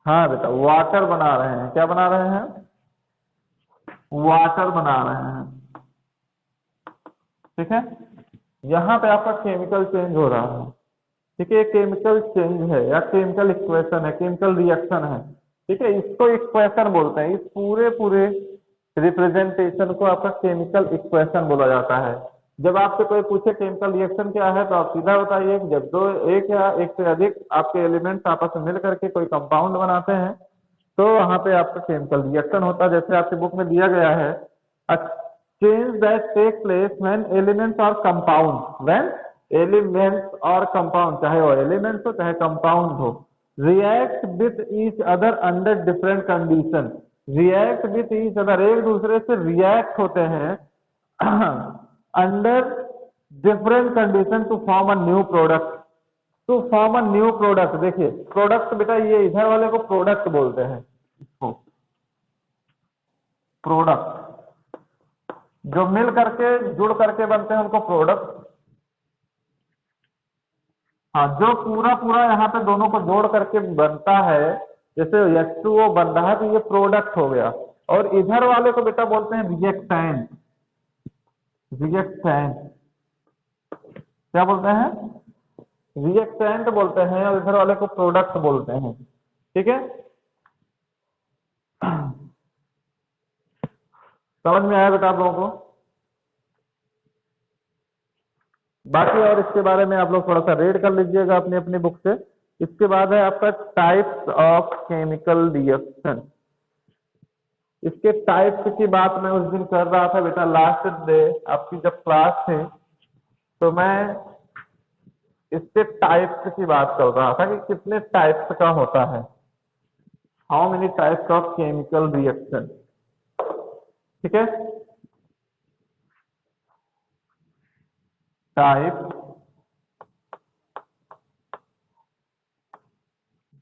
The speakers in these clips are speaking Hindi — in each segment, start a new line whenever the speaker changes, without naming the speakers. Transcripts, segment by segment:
हाँ बेटा, वाटर बना रहे हैं। क्या बना रहे हैं? वाटर बना रहे हैं। ठीक है, यहाँ पे आपका केमिकल चेंज हो रहा है। ठीक है, ये केमिकल चेंज है या केमिकल इक्वेशन है, केमिकल रिएक्शन है। ठीक है, इसको इक्वेशन बोलते हैं। इस पूरे पूरे रिप्रेजेंटेशन को आपका केमिकल इक्वेशन बोला जाता है। जब आपसे कोई पूछे केमिकल रिएक्शन क्या है, तो आप सीधा बताइए कि जब दो, एक या एक से अधिक आपके एलिमेंट्स आपस में मिल करके कोई कंपाउंड बनाते हैं, तो वहां पे आपका केमिकल रिएक्शन होता है। जैसे आपके बुक में दिया गया है, a change that takes place when elements or compounds, when elements or compound, चाहे वो एलिमेंट्स हो चाहे कंपाउंड हो, react with each other under different condition, react with each other, एक दूसरे से रिएक्ट होते हैं under different condition to form a new product, to form a new product. देखिए प्रोडक्ट बेटा, ये इधर वाले को प्रोडक्ट बोलते हैं, इसको प्रोडक्ट, जो मिल करके जुड़ करके बनते हैं उनको प्रोडक्ट। हाँ, जो पूरा पूरा यहाँ पे दोनों को जोड़ करके बनता है, जैसे H2O बन रहा है तो ये प्रोडक्ट हो गया। और इधर वाले को बेटा बोलते हैं रिएक्टेंट। रिएक्टेंट क्या बोलते हैं? रिएक्टेंट बोलते हैं, और इधर वाले को प्रोडक्ट बोलते हैं। ठीक है, समझ में आया बेटा आप लोगों को? बाकी और इसके बारे में आप लोग थोड़ा सा रीड कर लीजिएगा अपनी अपनी बुक से। इसके बाद है आपका टाइप्स ऑफ केमिकल रिएक्शन। इसके टाइप्स की बात मैं उस दिन कर रहा था बेटा, लास्ट डे आपकी जब क्लास थी, तो मैं इसके टाइप्स की बात कर रहा था कि कितने टाइप्स का होता है, how many types of chemical reaction. ठीक है, टाइप,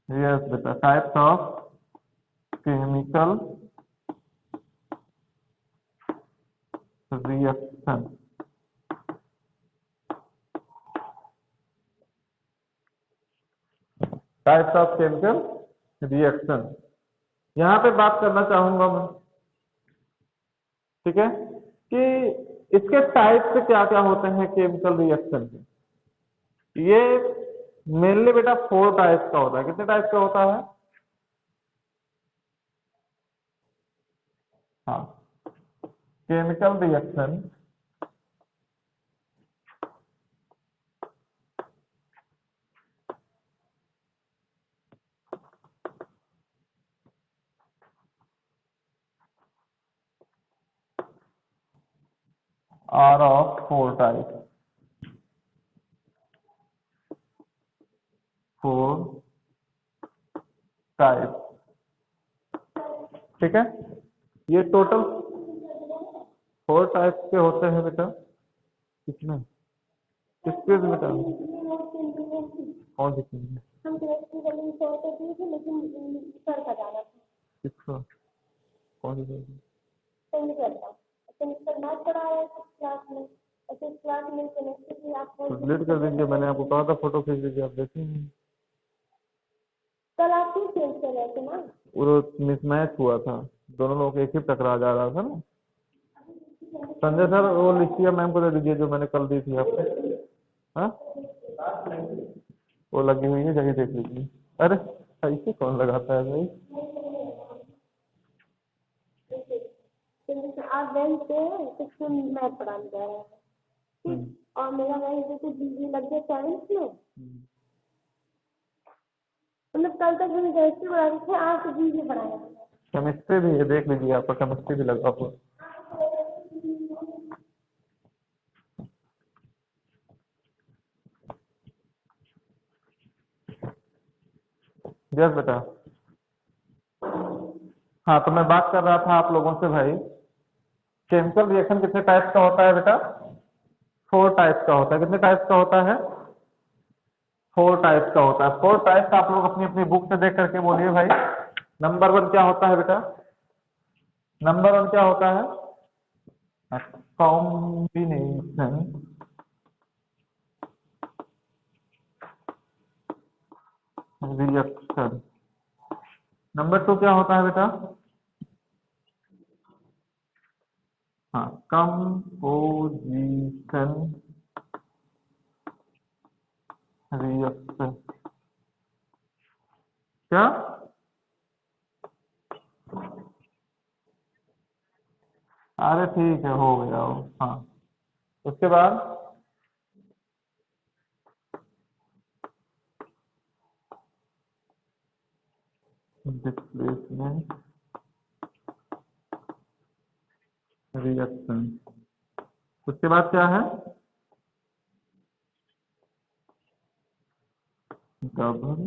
यस बेटा, types of chemical reaction. Types of chemical reaction यहाँ पे बात करना चाहूंगा मैं। ठीक है, कि इसके टाइप से क्या क्या होते हैं केमिकल रिएक्शन के। ये मेनली बेटा 4 टाइप्स का होता है। कितने टाइप्स का होता है? हाँ, chemical reaction are of 4 types. 4 types. ठीक है, ये टोटल 4 टाइप्स के होते हैं बेटा। कितने? किसके बेटा? कौन सी चीज? किसका? कौन सी चीज? डिलीट कर दीजिए, मैंने आपको कहा था फोटो खींच दीजिए, आप देखेंगे।
कल आप क्यों चेंज कर रहे थे ना?
वो मिसमैच हुआ था, दोनों लोग एक ही टकरा जा रहा था ना। संजय सर वो लिखिए, मैम को दे दीजिए जो मैंने कल दी थी आपको। हाँ, वो लगी हुई है, जगह देख लीजिए। अरे ऐसे कौन लगाता है भाई?
आप बैंक पे कुछ मैं पढ़ाने जा रहा है, और मेरा बैंक जैसे बिजली लग गया साइंस में, मतलब कल तक मैंने केमिस्ट्री पढ़ा रही थी, आज बिजली पढ़ाया।
केमिस्ट्री भी है, देख लीजिए, आपका केमिस्ट्री भी लगा हुआ। यस बेटा। हाँ, तो मैं बात कर रहा था आप लोगों से भाई, केमिकल रिएक्शन कितने टाइप्स का होता है बेटा? 4 टाइप्स का होता है। कितने टाइप्स का होता है? 4 टाइप्स का होता है। 4 टाइप्स आप लोग अपनी अपनी बुक से देख करके बोलिए भाई। नंबर 1 क्या होता है बेटा? नंबर 1 क्या होता है? Combination reaction. नंबर 2 क्या होता है बेटा? हाँ, कंपोजिशन रिएक्शन। क्या? अरे ठीक है, हो गया वो। हाँ, उसके बाद डिस्प्लेसमेंट रिएक्शन। उसके बाद क्या है? डबल।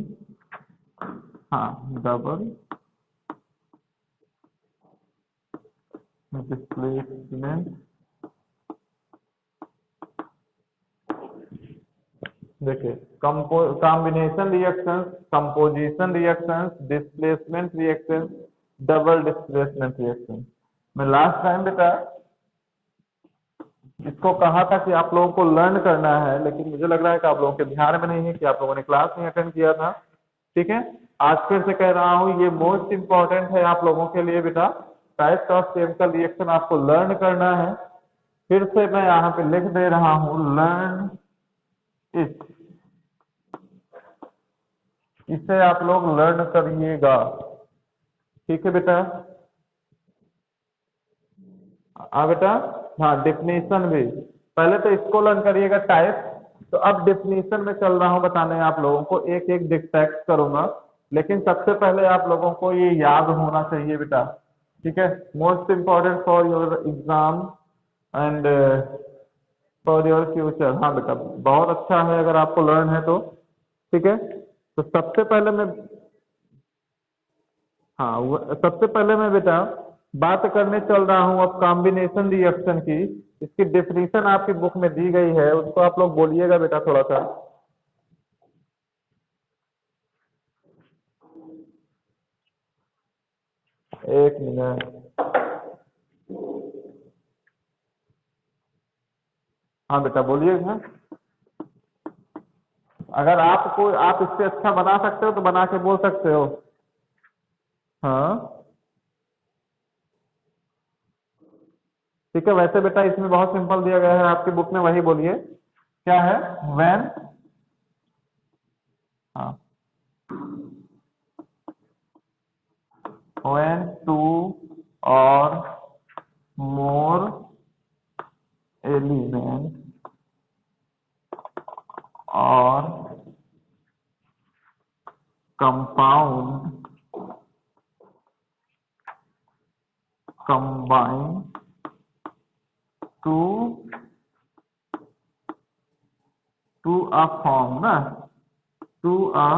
हाँ, डबल डिस्प्लेसमेंट। देखिए, combination reactions, composition reactions, displacement reactions, double displacement reaction. मैं लास्ट टाइम बेटा इसको कहा था कि आप लोगों को लर्न करना है, लेकिन मुझे लग रहा है कि आप लोगों के ध्यान में नहीं है, कि आप लोगों ने क्लास नहीं अटेंड किया था। ठीक है, आज फिर से कह रहा हूँ, ये मोस्ट इंपॉर्टेंट है आप लोगों के लिए बेटा। टाइप्स ऑफ केमिकल रिएक्शन आपको लर्न करना है। फिर से मैं यहाँ पे लिख दे रहा हूँ, लर्न इट। इसे आप लोग लर्न करिएगा। ठीक है बेटा? बेटा, हाँ, डेफिनेशन भी पहले तो इसको लर्न करिएगा, टाइप। तो अब डेफिनेशन में चल रहा हूँ बताने आप लोगों को, एक एक डिस्ट्रैक्ट करूंगा, लेकिन सबसे पहले आप लोगों को ये याद होना चाहिए बेटा। ठीक है, most important for your exam and for your future. हाँ बेटा, बहुत अच्छा है अगर आपको लर्न है तो। ठीक है, तो सबसे पहले मैं, हाँ, सबसे पहले मैं बेटा बात करने चल रहा हूँ अब कॉम्बिनेशन रिएक्शन की। इसकी डेफिनेशन आपकी बुक में दी गई है, उसको आप लोग बोलिएगा बेटा थोड़ा सा। एक मिनट। हाँ बेटा, बोलिएगा। अगर आपको, आप इससे अच्छा बना सकते हो तो बना के बोल सकते हो। हाँ ठीक है, वैसे बेटा इसमें बहुत सिंपल दिया गया है आपकी बुक में, वही बोलिए। क्या है? व्हेन, हाँ, when to or more element or compound combine to a form ना, to a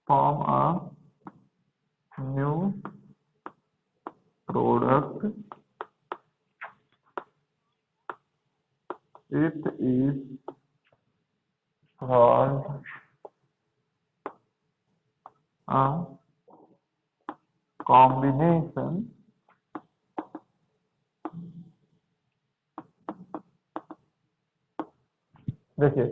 form a new product, it is called a combination देखिए,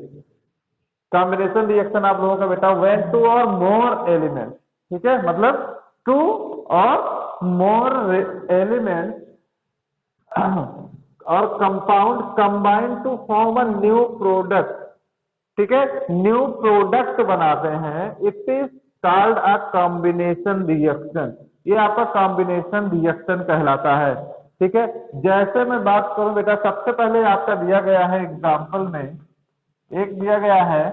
कॉम्बिनेशन रिएक्शन आप लोगों का बेटा when to or more element. ठीक है, मतलब two or more element or compound combine to form a new product. ठीक है, न्यू प्रोडक्ट बनाते हैं, it is called a combination reaction. ये आपका कॉम्बिनेशन रिएक्शन कहलाता है। ठीक है, जैसे मैं बात करूं बेटा, सबसे पहले आपका दिया गया है एग्जाम्पल में, एक दिया गया है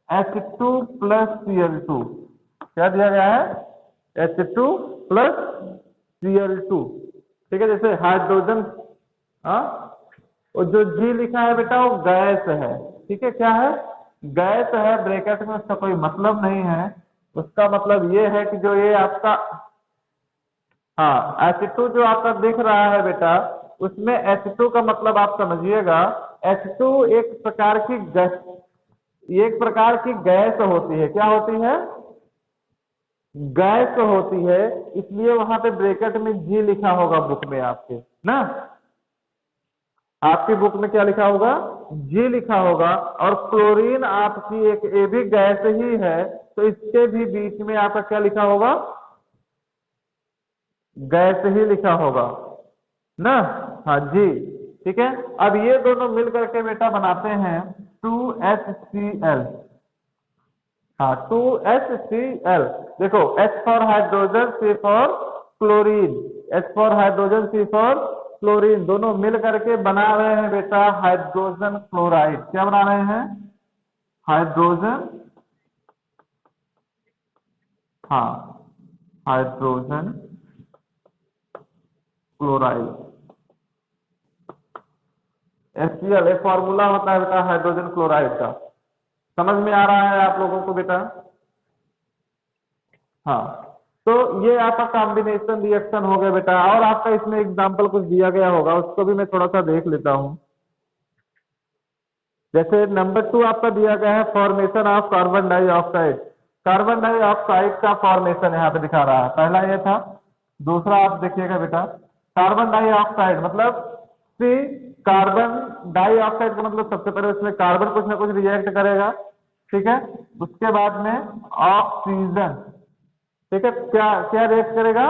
H2 प्लस Cl2। क्या दिया गया है? H2 plus Cl2। ठीक है, जैसे हाइड्रोजन, हाँ, और जो G लिखा है बेटा वो गैस है। ठीक है, क्या है? गैस है, ब्रैकेट में उसका कोई मतलब नहीं है। उसका मतलब ये है कि जो ये आपका, हाँ, H2 जो आपका दिख रहा है बेटा, उसमें H2 का मतलब आप समझिएगा, H2 एक प्रकार की गैस, एक प्रकार की गैस होती है। क्या होती है? गैस होती है, इसलिए वहां पे ब्रैकेट में जी लिखा होगा बुक में आपके ना। आपकी बुक में क्या लिखा होगा, जी लिखा होगा। और क्लोरीन आपकी एक ये भी गैस ही है, तो इसके भी बीच में आपका क्या लिखा होगा, गैस ही लिखा होगा ना। हाँ जी, ठीक है। अब ये दोनों मिल करके बेटा बनाते हैं 2HCl। हाँ, 2HCl। देखो, H for hydrogen, C for chlorine, H for hydrogen, C for chlorine, दोनों मिल करके बना रहे हैं बेटा हाइड्रोजन क्लोराइड। क्या बना रहे हैं, हाइड्रोजन, हाँ, हाइड्रोजन क्लोराइड। HCl एक फॉर्मूला होता है बेटा हाइड्रोजन क्लोराइड का। समझ में आ रहा है आप लोगों को बेटा? हाँ, तो ये आपका कॉम्बिनेशन रिएक्शन हो गया बेटा। और आपका इसमें एग्जांपल कुछ दिया गया होगा, उसको भी मैं थोड़ा सा देख लेता हूँ। जैसे नंबर 2 आपका दिया गया है formation of carbon dioxide. Carbon dioxide का फॉर्मेशन यहाँ पे दिखा रहा है, पहला ये था। दूसरा आप देखिएगा बेटा, कार्बन डाइऑक्साइड मतलब सी, कार्बन डाइऑक्साइड का मतलब सबसे पहले उसमें कार्बन कुछ ना कुछ रिएक्ट करेगा, ठीक है। उसके बाद में ऑक्सीजन, ठीक है, क्या क्या रिएक्ट करेगा,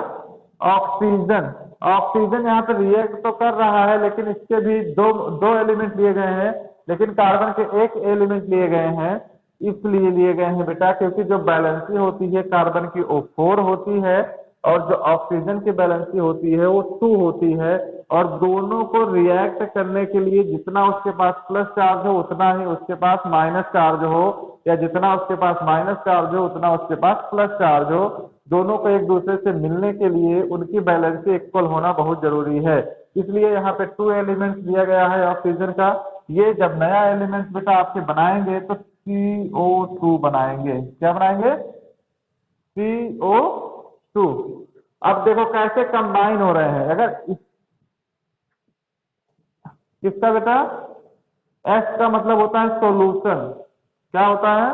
ऑक्सीजन। ऑक्सीजन यहाँ पे रिएक्ट तो कर रहा है, लेकिन इसके भी दो दो एलिमेंट लिए गए हैं, लेकिन कार्बन के एक एलिमेंट लिए गए हैं। इसलिए लिए गए हैं बेटा क्योंकि जो बैलेंसी होती है कार्बन की वो 4 होती है, और जो ऑक्सीजन की बैलेंसी होती है वो 2 होती है। और दोनों को रिएक्ट करने के लिए जितना उसके पास प्लस चार्ज हो उतना ही उसके पास माइनस चार्ज हो, या जितना उसके पास माइनस चार्ज हो उतना उसके पास प्लस चार्ज हो। दोनों को एक दूसरे से मिलने के लिए उनकी बैलेंसी इक्वल होना बहुत जरूरी है। इसलिए यहाँ पे 2 एलिमेंट दिया गया है ऑक्सीजन का। ये जब नया एलिमेंट बेटा आपके बनाएंगे तो CO2 बनाएंगे। क्या बनाएंगे, CO2। अब देखो कैसे कंबाइन हो रहे हैं। अगर किसका बेटा, S का मतलब होता है सॉल्यूशन। क्या होता है,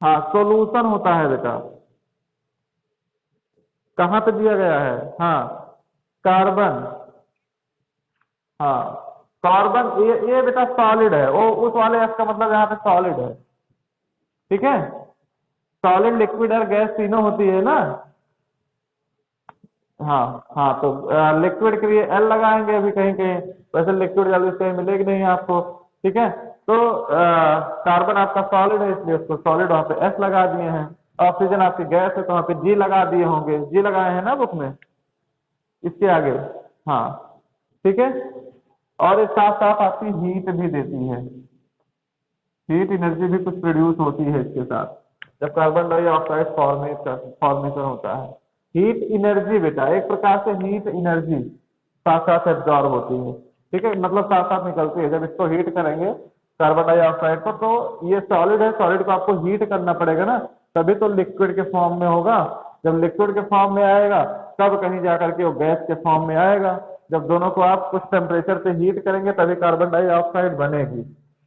हाँ, सॉल्यूशन होता है बेटा। कहाँ पे दिया गया है, हाँ, कार्बन, हाँ, कार्बन, ये बेटा सॉलिड है। वो उस वाले S का मतलब यहाँ पे सॉलिड है, ठीक है। सॉलिड, लिक्विड और गैस तीनों होती है ना। हाँ हाँ, तो लिक्विड के लिए L लगाएंगे अभी कहीं कहीं, वैसे लिक्विड जल्दी से कहीं मिलेगी नहीं आपको, ठीक है। तो कार्बन आपका सॉलिड है इसलिए उसको सॉलिड वहां पे S लगा दिए हैं। ऑक्सीजन आपकी गैस है तो वहां पे G लगा दिए होंगे, G लगाए हैं ना बुक में, इसके आगे, हाँ, ठीक है। और इस साथ साथ आपकी हीट भी देती है, हीट एनर्जी भी कुछ प्रोड्यूस होती है इसके साथ जब कार्बन डाइऑक्साइड फॉर्मेशन होता है। हीट एनर्जी बेटा एक प्रकार से हीट एनर्जी साथ साथ एब्जॉर्ब होती है, ठीक है, मतलब साथ साथ निकलती है। जब इसको हीट करेंगे कार्बन डाइऑक्साइड को, तो ये सॉलिड है, सॉलिड को आपको हीट करना पड़ेगा ना, तभी तो लिक्विड के फॉर्म में होगा। जब लिक्विड के फॉर्म में आएगा तब कहीं जाकर के वो गैस के फॉर्म में आएगा। जब दोनों को आप कुछ टेम्परेचर पे हीट करेंगे तभी कार्बन डाइऑक्साइड बनेगी,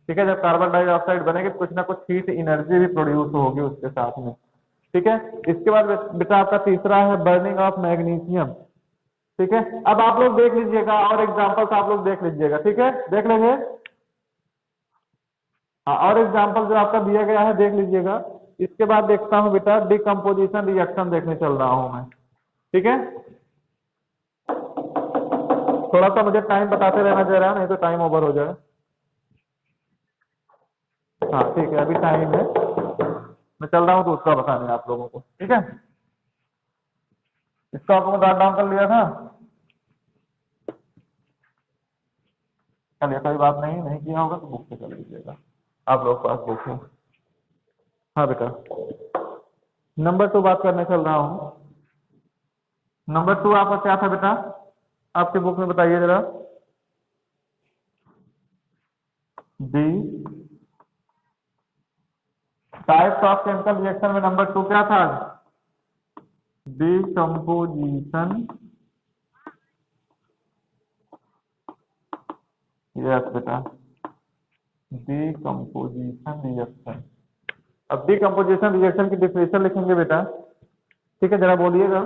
ठीक है। जब कार्बन डाइऑक्साइड बनेगी तो कुछ ना कुछ हीट एनर्जी भी प्रोड्यूस होगी उसके साथ में, ठीक है। इसके बाद बेटा आपका तीसरा है बर्निंग ऑफ मैग्नीशियम, ठीक है। अब आप लोग देख लीजिएगा और एग्जांपल्स आप लोग देख लीजिएगा, ठीक है, देख लेंगे। हाँ, और एग्जांपल जो आपका दिया गया है देख लीजिएगा। इसके बाद देखता हूँ बेटा डिकम्पोजिशन रिएक्शन देखने चल रहा हूँ मैं, ठीक है। थोड़ा सा मुझे टाइम बताते रहना जरा, नहीं तो टाइम ओवर हो जाए। हाँ ठीक है, अभी टाइम है, मैं चल रहा हूँ तो उसका बताने आप लोगों को, ठीक है। इसका आपको नोट डाउन कर लिया था, चलिए कोई बात नहीं, नहीं किया होगा तो बुक से कर लीजिएगा, आप लोग पास बुक है। हाँ बेटा, नंबर 2 बात करने चल रहा हूँ। नंबर 2 आपका क्या था बेटा, आपके बुक में बताइए जरा। D types of chemical reaction में नंबर 2 क्या था, डिकम्पोजिशन, यस बेटा, डिकम्पोजिशन रिएक्शन। अब डिकम्पोजिशन रिएक्शन की डिफिनेशन लिखेंगे बेटा, ठीक है, जरा बोलिएगा।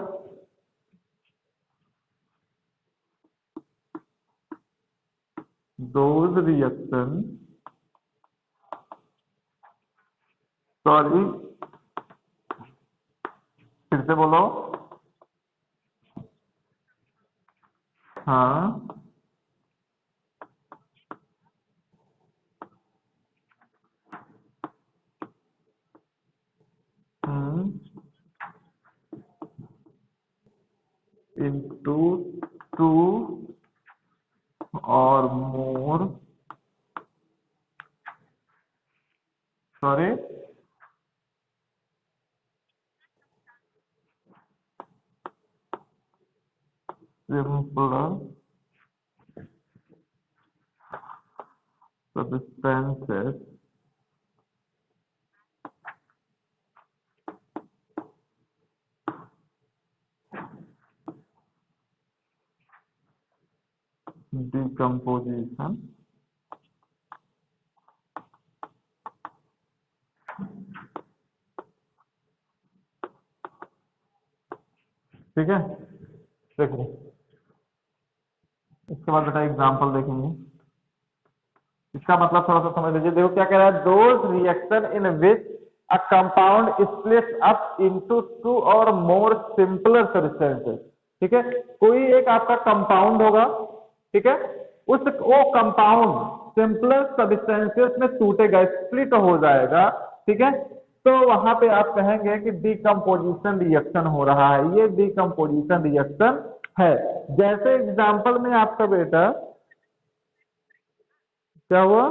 those reaction, सॉरी फिर से बोलो। हाँ into two or more, sorry, simpler substances decomposition, ठीक है। देखो इसके बाद बेटा एग्जांपल देखेंगे। इसका मतलब थोड़ा सा समझ लीजिए। देखो क्या कह रहा है, those reaction in which a compound splits up into two or more simpler substances. ठीक है, कोई एक आपका कंपाउंड होगा, ठीक है, उस वो कंपाउंड सिंपलर सब्सटेंसेस में टूटेगा, स्प्लिट हो जाएगा, ठीक है, तो वहां पे आप कहेंगे कि डीकम्पोजिशन रिएक्शन हो रहा है, ये डीकम्पोजिशन रिएक्शन है। जैसे एग्जांपल में आपका बेटा क्या हुआ,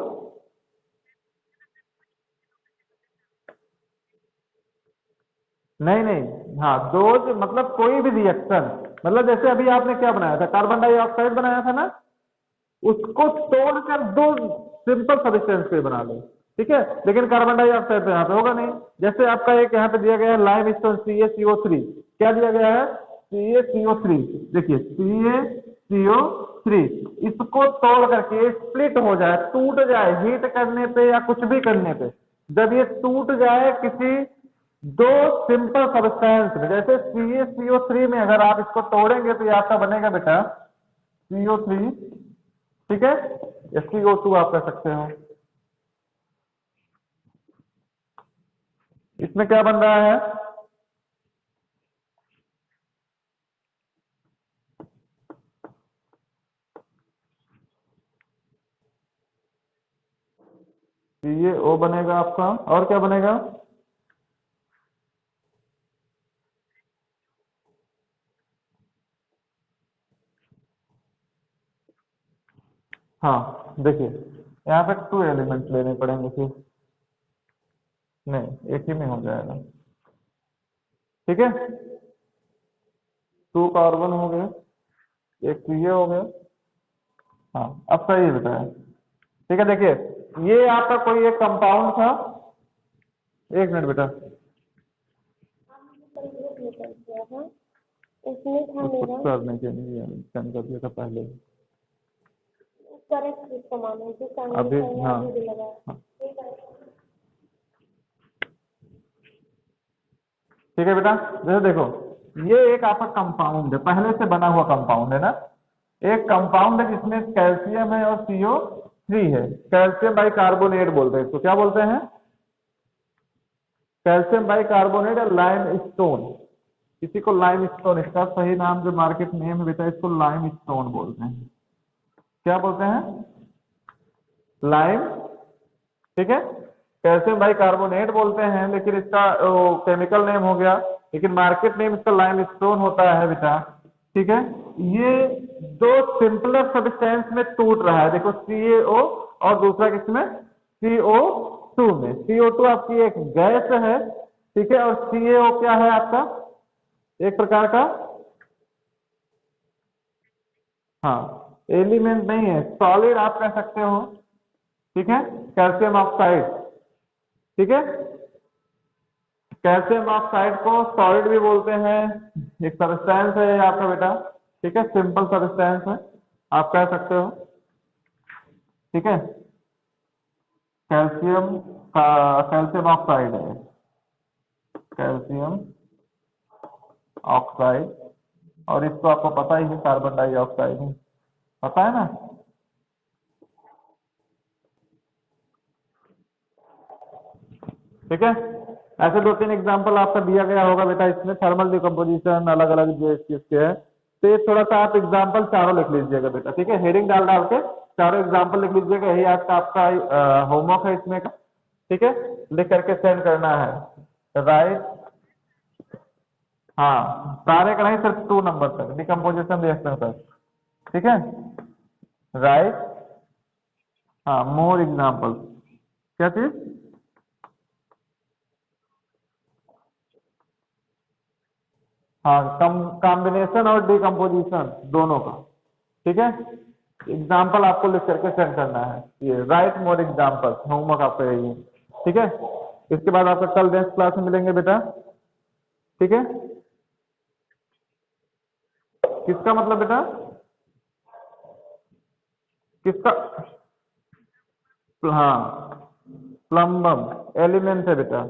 नहीं नहीं, हाँ डोज मतलब कोई भी रिएक्शन, मतलब जैसे अभी आपने क्या बनाया था, कार्बन डाइऑक्साइड बनाया था ना, उसको तोड़कर दो सिंपल सब्सटेंस पे बना लो, ठीक है, लेकिन कार्बन डाइऑक्साइड तो यहाँ पे होगा नहीं। जैसे आपका एक यहाँ पे दिया गया है लाइम स्टोन CaCO3, क्या दिया गया है, CaCO3, देखिए CaCO3, इसको तोड़ करके स्प्लिट हो जाए, टूट जाए हीट करने पे या कुछ भी करने पे, जब ये टूट जाए किसी दो सिंपल सब्सटेंस में, जैसे CaCO3 में अगर आप इसको तोड़ेंगे तो ये आपका बनेगा बेटा CO3, ठीक है, SiO2 आप कह सकते हो। इसमें क्या बन रहा है, CaO बनेगा आपका, और क्या बनेगा, हाँ देखिए यहाँ पे 2 एलिमेंट लेने पड़ेंगे फिर, नहीं एक ही में हो जाएगा, ठीक है, 2 कार्बन हो गए, एक Ca हो गया, हाँ अब सही है बेटा, ठीक है। देखिए ये आपका कोई एक कंपाउंड था, एक मिनट बेटा,
कंप्लीट निकल गया था, उसमें था
उसको
मेरा
करने के लिए सेंड कर दिया था पहले,
करेक्ट सामान है जो
अभी हाँ,
भी लगा
हाँ
है।
ठीक है बेटा। जैसे देखो ये एक आपका कंपाउंड है, पहले से बना हुआ कंपाउंड है ना, एक कंपाउंड है जिसमें कैल्शियम है और CO3 है, कैल्शियम बाइकार्बोनेट बोलते हैं इसको, क्या बोलते हैं, कैल्शियम बाइकार्बोनेट या लाइम स्टोन, इसी को लाइम स्टोन, इसका सही नाम जो मार्केट नेम है बेटा इसको लाइम स्टोन बोलते हैं, क्या बोलते हैं, लाइम, ठीक है, कैल्शियम बाइकार्बोनेट बोलते हैं, लेकिन इसका केमिकल नेम हो गया, लेकिन मार्केट नेम इसका लाइम स्टोन होता है बेटा, ठीक है। ये दो सिंपलर सब्सटेंस में टूट रहा है, देखो CaO और दूसरा किसमें, CO2 में, CO2 आपकी एक गैस है, ठीक है, और CaO क्या है आपका, एक प्रकार का, हाँ एलिमेंट नहीं है, सॉलिड आप कह सकते हो, ठीक है, कैल्शियम ऑक्साइड, ठीक है, कैल्शियम ऑक्साइड को सॉलिड भी बोलते हैं, एक सब्सटेंस है आपका बेटा, ठीक है, सिंपल सब्सटेंस है आप कह सकते हो, ठीक है, कैल्शियम का कैल्शियम ऑक्साइड है, कैल्शियम ऑक्साइड, और इसको आपको पता ही है कार्बन डाइऑक्साइड है, पता है ना, ठीक है। ऐसे दो तीन एग्जांपल आपका दिया गया होगा बेटा, इसमें थर्मल डिकम्पोजिशन अलग अलग जो इस चीज के है, तो ये थोड़ा सा आप एग्जांपल चारों लिख लीजिएगा बेटा, ठीक है। हेडिंग डाल डाल के चारों एग्जांपल लिख लीजिएगा, यही आज का आपका होमवर्क है इसमें का, ठीक है। लिख करके सेंड करना है, राइट। हाँ, सारे का नहीं, सिर्फ 2 नंबर तक डिकम्पोजिशन रिएक्शन तक, ठीक है। राइट, हाँ, मोर एग्जाम्पल, क्या चीज? हाँ, कॉम्बिनेशन और डिकम्पोजिशन दोनों का, ठीक है। एग्जाम्पल आपको लिख करके सेंड करना है, ये राइट मोर एग्जाम्पल होमवर्क आपका यही है, ठीक है। इसके बाद आपका कल नेक्स्ट क्लास में मिलेंगे बेटा, ठीक है। किसका मतलब बेटा, किसका? हाँ, प्लम्बम एलिमेंट है बेटा,